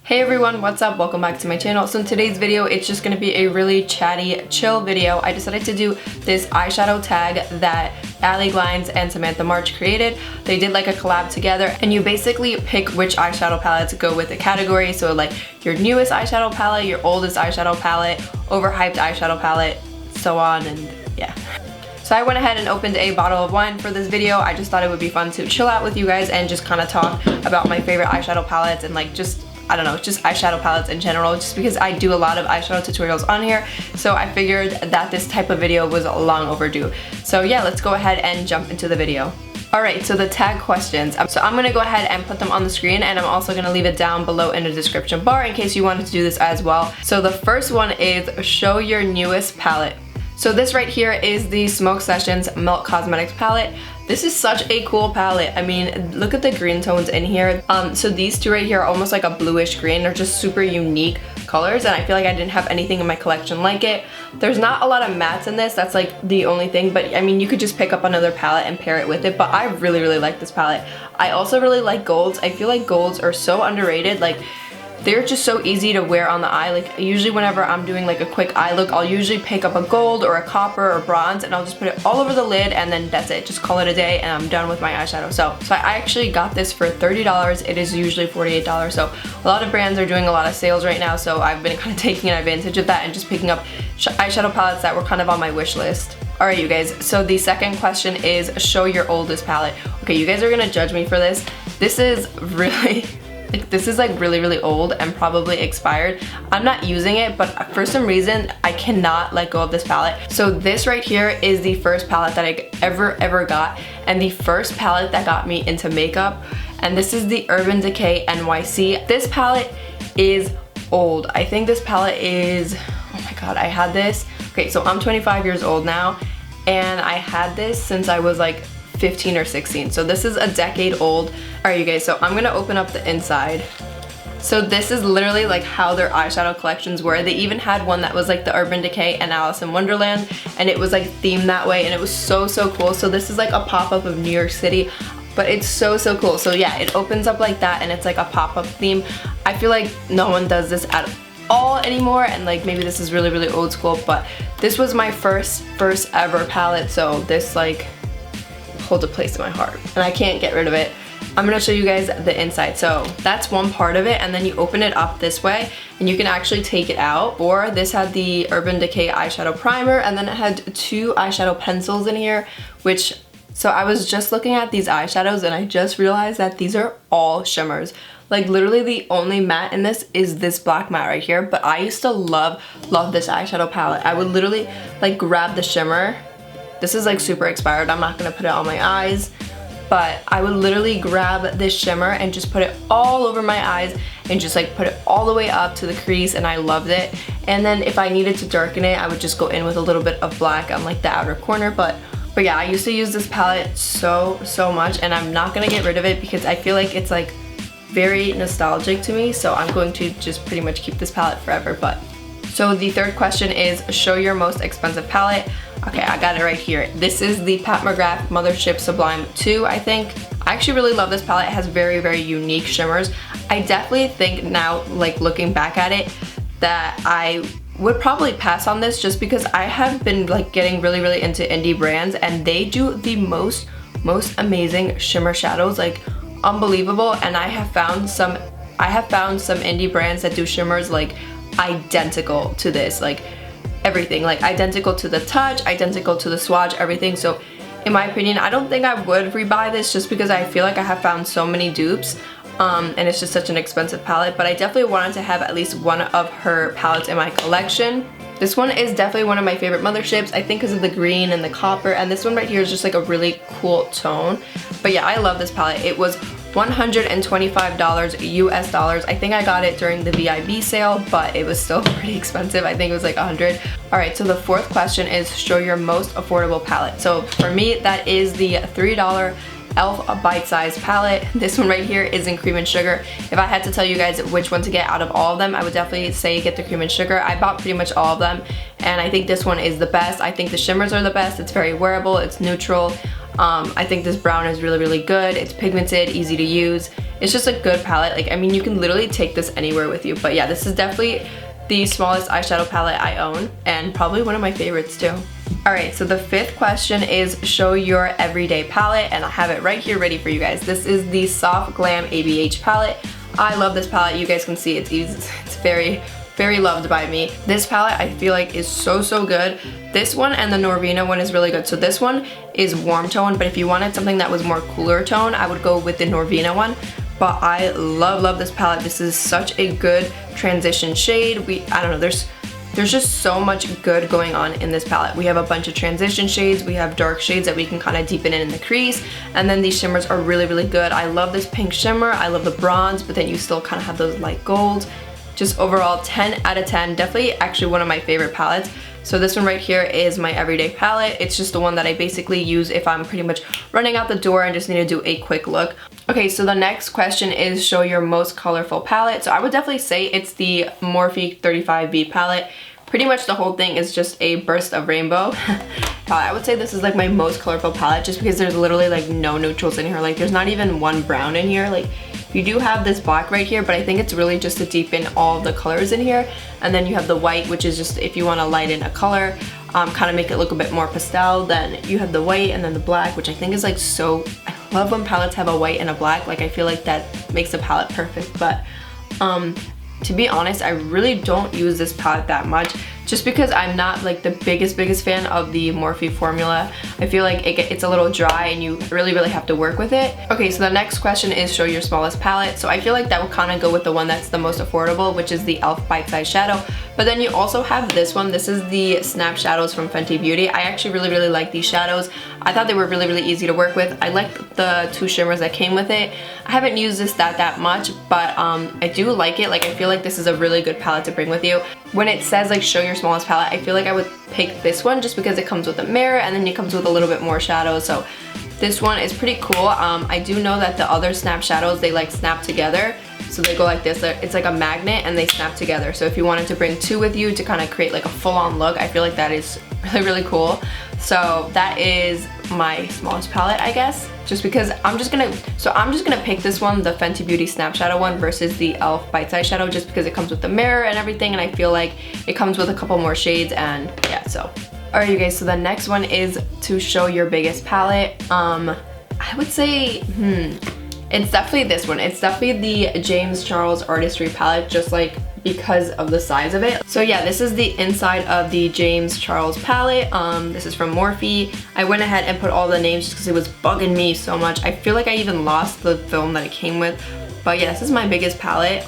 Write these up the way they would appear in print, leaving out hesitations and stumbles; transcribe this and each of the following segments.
Hey everyone, what's up? Welcome back to my channel. So in today's video, it's just gonna be a really chatty, chill video. I decided to do this eyeshadow tag that Allie Glines and Samantha March created. They did like a collab together, and you basically pick which eyeshadow palette to go with the category. So like your newest eyeshadow palette, your oldest eyeshadow palette, overhyped eyeshadow palette, so on, and yeah. So I went ahead and opened a bottle of wine for this video. I just thought it would be fun to chill out with you guys and just kind of talk about my favorite eyeshadow palettes and like just, I don't know, just eyeshadow palettes in general, just because I do a lot of eyeshadow tutorials on here. So I figured that this type of video was long overdue. So yeah, let's go ahead and jump into the video. Alright, so the tag questions. So I'm gonna go ahead and put them on the screen, and I'm also gonna leave it down below in the description bar in case you wanted to do this as well. So the first one is show your newest palette. So this right here is the Smoke Sessions Melt Cosmetics palette. This is such a cool palette. I mean, look at the green tones in here. So these two right here are almost like a bluish green. They're just super unique colors, and I feel like I didn't have anything in my collection like it. There's not a lot of mattes in this. That's like the only thing, but I mean, you could just pick up another palette and pair it with it, but I really like this palette. I also really like golds. I feel like golds are so underrated. Like, they're just so easy to wear on the eye. Like usually whenever I'm doing like a quick eye look, I'll usually pick up a gold or a copper or bronze, and I'll just put it all over the lid, and then that's it. Just call it a day and I'm done with my eyeshadow. So I actually got this for $30. It is usually $48. So a lot of brands are doing a lot of sales right now, so I've been kind of taking advantage of that and just picking up eyeshadow palettes that were kind of on my wish list. Alright you guys, so the second question is show your oldest palette. Okay, you guys are gonna judge me for this. This is really really old and probably expired. I'm not using it, but for some reason I cannot let go of this palette. So this right here is the first palette that I ever got, and the first palette that got me into makeup, and this is the Urban Decay NYC. This palette is old. I think this palette is, oh my god, I had this. Okay, so I'm 25 years old now, and I had this since I was like 15 or 16. So this is a decade old. Alright you guys, so I'm gonna open up the inside. So this is literally like how their eyeshadow collections were. They even had one that was like the Urban Decay and Alice in Wonderland, and it was like themed that way, and it was so cool. So this is like a pop-up of New York City, but it's so cool. So yeah, it opens up like that, and it's like a pop-up theme. I feel like no one does this at all anymore, and like maybe this is really old school, but this was my first ever palette, so this like holds a place in my heart and I can't get rid of it. I'm gonna show you guys the inside. So that's one part of it, and then you open it up this way and you can actually take it out. Or this had the Urban Decay eyeshadow primer, and then it had two eyeshadow pencils in here, which, so I was just looking at these eyeshadows and I just realized that these are all shimmers. Like literally the only matte in this is this black matte right here, but I used to love this eyeshadow palette. I would literally like grab the shimmer. This is like super expired. I'm not gonna put it on my eyes, but I would literally grab this shimmer and just put it all over my eyes and just like put it all the way up to the crease, and I loved it. And then if I needed to darken it, I would just go in with a little bit of black on like the outer corner. But yeah, I used to use this palette so much, and I'm not gonna get rid of it because I feel like it's like very nostalgic to me. So I'm going to just pretty much keep this palette forever. But so the third question is show your most expensive palette. Okay, I got it right here. This is the Pat McGrath Mothership Sublime 2, I think. I actually really love this palette. It has very unique shimmers. I definitely think now, like looking back at it, that I would probably pass on this just because I have been like getting really into indie brands, and they do the most amazing shimmer shadows, like unbelievable. And I have found some indie brands that do shimmers like identical to this, like everything, like identical to the touch, identical to the swatch, everything. So in my opinion, I don't think I would rebuy this just because I feel like I have found so many dupes, and it's just such an expensive palette. But I definitely wanted to have at least one of her palettes in my collection. This one is definitely one of my favorite motherships, I think because of the green and the copper, and this one right here is just like a really cool tone. But yeah, I love this palette. It was $125 US dollars. I think I got it during the VIB sale, but it was still pretty expensive. I think it was like 100. Alright, so the fourth question is show your most affordable palette. So for me, that is the $3 e.l.f. Bite Size palette. This one right here is in Cream and Sugar. If I had to tell you guys which one to get out of all of them, I would definitely say get the Cream and Sugar. I bought pretty much all of them, and I think this one is the best. I think the shimmers are the best. It's very wearable, it's neutral. I think this brown is really, really good. It's pigmented, easy to use. It's just a good palette. Like, I mean, you can literally take this anywhere with you. But yeah, this is definitely the smallest eyeshadow palette I own, and probably one of my favorites too. Alright, so the fifth question is show your everyday palette, and I have it right here ready for you guys. This is the Soft Glam ABH palette. I love this palette. You guys can see it's very, very loved by me. This palette I feel like is so good. This one and the Norvina one is really good. So this one is warm tone, but if you wanted something that was more cooler tone, I would go with the Norvina one. But I love this palette. This is such a good transition shade. I don't know, there's just so much good going on in this palette. We have a bunch of transition shades, we have dark shades that we can kind of deepen in the crease, and then these shimmers are really, really good. I love this pink shimmer, I love the bronze, but then you still kind of have those light golds. Just overall 10 out of 10, definitely actually one of my favorite palettes. So this one right here is my everyday palette. It's just the one that I basically use if I'm pretty much running out the door and just need to do a quick look. Okay, so the next question is show your most colorful palette. So I would definitely say it's the Morphe 35B palette. Pretty much the whole thing is just a burst of rainbow. I would say this is like my most colorful palette just because there's literally like no neutrals in here. Like there's not even one brown in here. Like you do have this black right here, but I think it's really just to deepen all the colors in here. And then you have the white, which is just if you want to lighten a color, kind of make it look a bit more pastel. Then you have the white and then the black, which I think is like so, I love when palettes have a white and a black. Like I feel like that makes a palette perfect. But to be honest, I really don't use this palette that much just because I'm not like the biggest fan of the Morphe formula. I feel like it's a little dry and you really have to work with it. Okay, so the next question is show your smallest palette. So I feel like that will kind of go with the one that's the most affordable, which is the e.l.f. Bite Size Shadow. But then you also have this one. This is the Snap Shadows from Fenty Beauty. I actually really like these shadows. I thought they were really easy to work with. I like the two shimmers that came with it. I haven't used this that much, but I do like it. Like I feel like this is a really good palette to bring with you. When it says like show your smallest palette, I feel like I would pick this one just because it comes with a mirror and then it comes with a little bit more shadow. So this one is pretty cool. I do know that the other Snap Shadows, they like snap together. So they go like this. It's like a magnet and they snap together. So if you wanted to bring two with you to kind of create like a full-on look, I feel like that is really cool. So that is my smallest palette, I guess. Just because I'm just gonna pick this one, the Fenty Beauty Snap Shadow one versus the e.l.f. Bite Size Shadow, just because it comes with the mirror and everything, and I feel like it comes with a couple more shades, and yeah, so. Alright you guys, so the next one is to show your biggest palette. I would say, it's definitely this one. It's definitely the James Charles Artistry palette, just like because of the size of it. So yeah, this is the inside of the James Charles palette. This is from Morphe. I went ahead and put all the names just because it was bugging me so much. I feel like I even lost the film that it came with. But yeah, this is my biggest palette.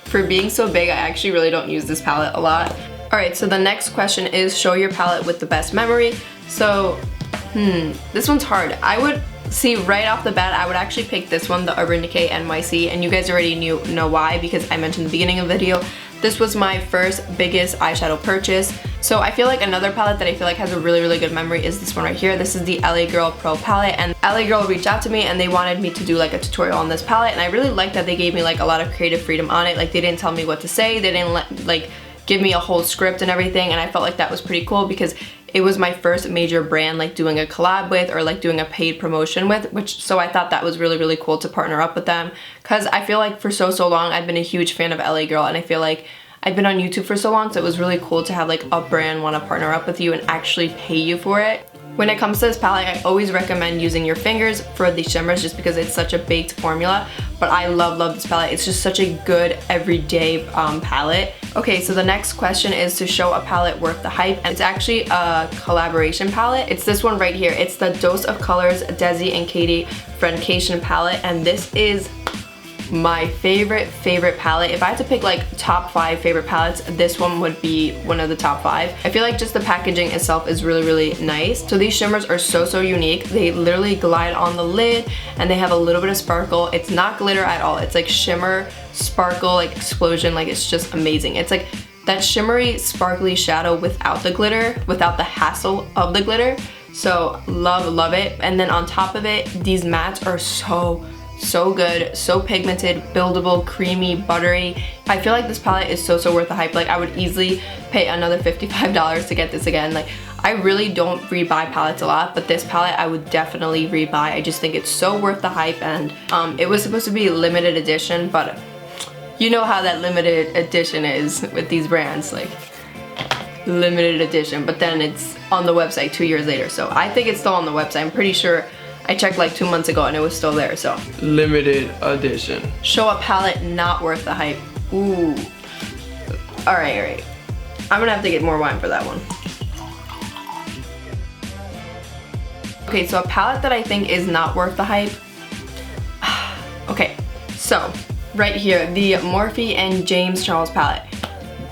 For being so big, I actually really don't use this palette a lot. Alright, so the next question is show your palette with the best memory. So, this one's hard. I would see right off the bat, I would actually pick this one, the Urban Decay NYC, and you guys already know why because I mentioned in the beginning of the video. This was my first biggest eyeshadow purchase. So I feel like another palette that I feel like has a really good memory is this one right here. This is the LA Girl Pro palette, and LA Girl reached out to me and they wanted me to do like a tutorial on this palette, and I really like that they gave me like a lot of creative freedom on it. Like they didn't tell me what to say, they didn't give me a whole script and everything, and I felt like that was pretty cool because it was my first major brand like doing a collab with or like doing a paid promotion with, so I thought that was really cool to partner up with them, because I feel like for so long I've been a huge fan of LA Girl, and I feel like I've been on YouTube for so long, so it was really cool to have like a brand want to partner up with you and actually pay you for it. When it comes to this palette, I always recommend using your fingers for the shimmers just because it's such a baked formula, but I love this palette. It's just such a good everyday palette. Okay, so the next question is to show a palette worth the hype, and it's actually a collaboration palette. It's this one right here. It's the Dose of Colors Desi and Katie Friendcation palette, and this is my favorite palette. If I had to pick like top 5 favorite palettes, this one would be one of the top 5. I feel like just the packaging itself is really nice. So these shimmers are so unique. They literally glide on the lid and they have a little bit of sparkle. It's not glitter at all. It's like shimmer, sparkle, like explosion. Like it's just amazing. It's like that shimmery, sparkly shadow without the glitter, without the hassle of the glitter. So love it. And then on top of it, these mattes are so so good, so pigmented, buildable, creamy, buttery. I feel like this palette is so worth the hype. Like I would easily pay another $55 to get this again. Like I really don't rebuy palettes a lot, but this palette I would definitely rebuy. I just think it's so worth the hype, and it was supposed to be limited edition, but you know how that limited edition is with these brands, like limited edition, but then it's on the website 2 years later. So I think it's still on the website. I'm pretty sure I checked like 2 months ago and it was still there, so. Limited edition. Show a palette not worth the hype. Ooh. All right. I'm gonna have to get more wine for that one. Okay, so a palette that I think is not worth the hype. Okay, so right here, the Morphe and James Charles palette.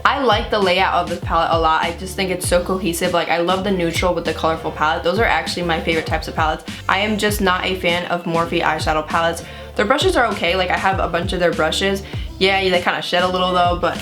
I like the layout of this palette a lot. I just think it's so cohesive. Like I love the neutral with the colorful palette. Those are actually my favorite types of palettes. I am just not a fan of Morphe eyeshadow palettes. Their brushes are okay. Like I have a bunch of their brushes. Yeah, they kind of shed a little though, but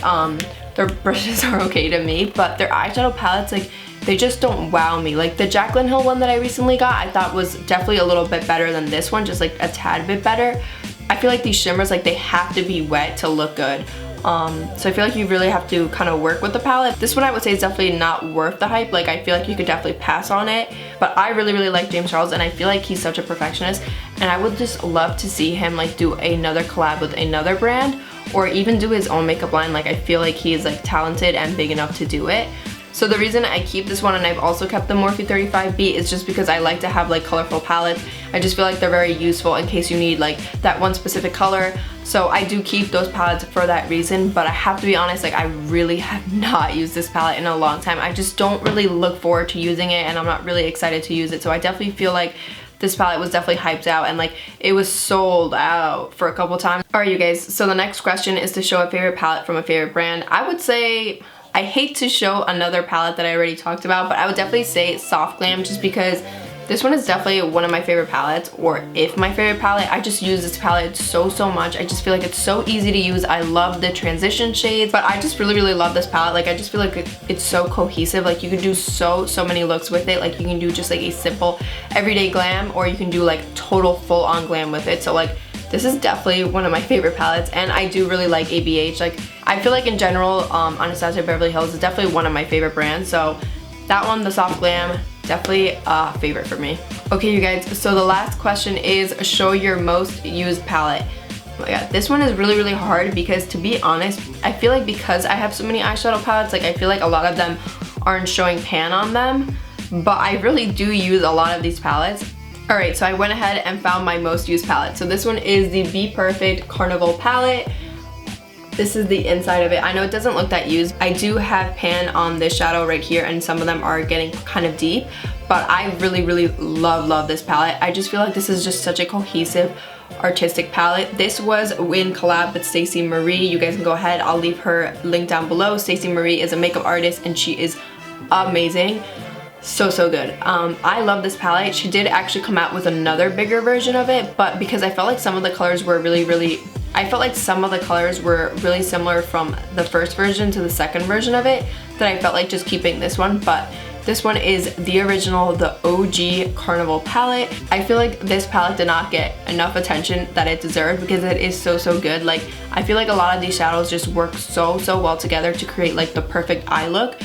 their brushes are okay to me. But their eyeshadow palettes, like they just don't wow me. Like the Jaclyn Hill one that I recently got, I thought was definitely a little bit better than this one, just like a tad bit better. I feel like these shimmers, like they have to be wet to look good. So I feel like you really have to kind of work with the palette. This one I would say is definitely not worth the hype. Like I feel like you could definitely pass on it, but I really like James Charles, and I feel like he's such a perfectionist, and I would just love to see him like do another collab with another brand, or even do his own makeup line. Like I feel like he is like talented and big enough to do it. So the reason I keep this one, and I've also kept the Morphe 35B, is just because I like to have like colorful palettes. I just feel like they're very useful in case you need like that one specific color. So I do keep those palettes for that reason, but I have to be honest, like I really have not used this palette in a long time. I just don't really look forward to using it, and I'm not really excited to use it. So I definitely feel like this palette was definitely hyped out, and like it was sold out for a couple times. Alright you guys, so the next question is to show a favorite palette from a favorite brand. I would say, I hate to show another palette that I already talked about, but I would definitely say Soft Glam, just because this one is definitely one of my favorite palettes, or if my favorite palette. I just use this palette so much. I just feel like it's so easy to use. I love the transition shades, but I just really love this palette. Like I just feel like it's so cohesive. Like you can do so many looks with it. Like you can do just like a simple everyday glam, or you can do like total full-on glam with it. So like this is definitely one of my favorite palettes, and I do really like ABH. Like I feel like in general, Anastasia Beverly Hills is definitely one of my favorite brands. So that one, the Soft Glam, definitely a favorite for me. Okay you guys, so the last question is show your most used palette. Oh my god, this one is really hard, because to be honest, I feel like because I have so many eyeshadow palettes, like I feel like a lot of them aren't showing pan on them, but I really do use a lot of these palettes. Alright, so I went ahead and found my most used palette. So this one is the Be Perfect Carnival palette. This is the inside of it. I know it doesn't look that used. I do have pan on this shadow right here, and some of them are getting kind of deep, but I really love this palette. I just feel like this is just such a cohesive artistic palette. This was in collab with Stacey Marie. You guys can go ahead, I'll leave her link down below. Stacey Marie is a makeup artist, and she is amazing. So good. I love this palette. She did actually come out with another bigger version of it, but because I felt like some of the colors were really similar from the first version to the second version of it, that I felt like just keeping this one. But this one is the original, the OG Carnival palette. I feel like this palette did not get enough attention that it deserved, because it is so good. Like I feel like a lot of these shadows just work so well together to create like the perfect eye look.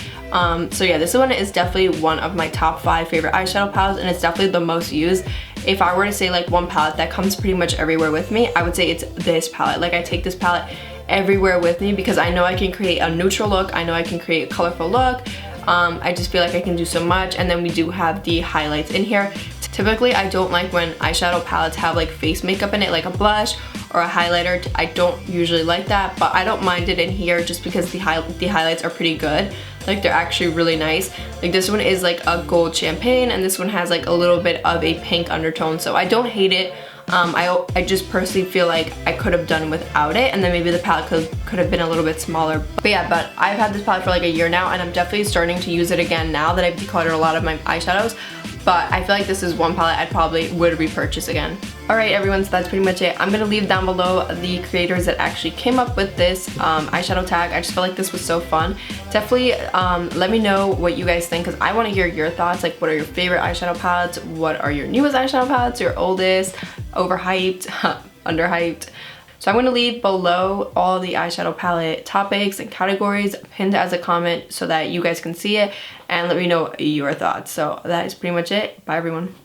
So yeah, this one is definitely one of my top 5 favorite eyeshadow palettes, and it's definitely the most used. If I were to say like one palette that comes pretty much everywhere with me, I would say it's this palette. Like I take this palette everywhere with me, because I know I can create a neutral look, I know I can create a colorful look. I just feel like I can do so much. And then we do have the highlights in here. Typically I don't like when eyeshadow palettes have like face makeup in it, like a blush or a highlighter. I don't usually like that, but I don't mind it in here just because the highlights are pretty good. Like they're actually really nice. Like this one is like a gold champagne, and this one has like a little bit of a pink undertone, so I don't hate it. I just personally feel like I could have done without it, and then maybe the palette could have been a little bit smaller. But yeah, but I've had this palette for like a year now, and I'm definitely starting to use it again now that I've decluttered a lot of my eyeshadows. But I feel like this is one palette I probably would repurchase again. Alright everyone, so that's pretty much it. I'm going to leave down below the creators that actually came up with this eyeshadow tag. I just felt like this was so fun. Definitely let me know what you guys think, because I want to hear your thoughts. Like, what are your favorite eyeshadow palettes? What are your newest eyeshadow palettes? Your oldest? Overhyped? underhyped. So I'm going to leave below all the eyeshadow palette topics and categories pinned as a comment so that you guys can see it and let me know your thoughts. So that is pretty much it. Bye everyone.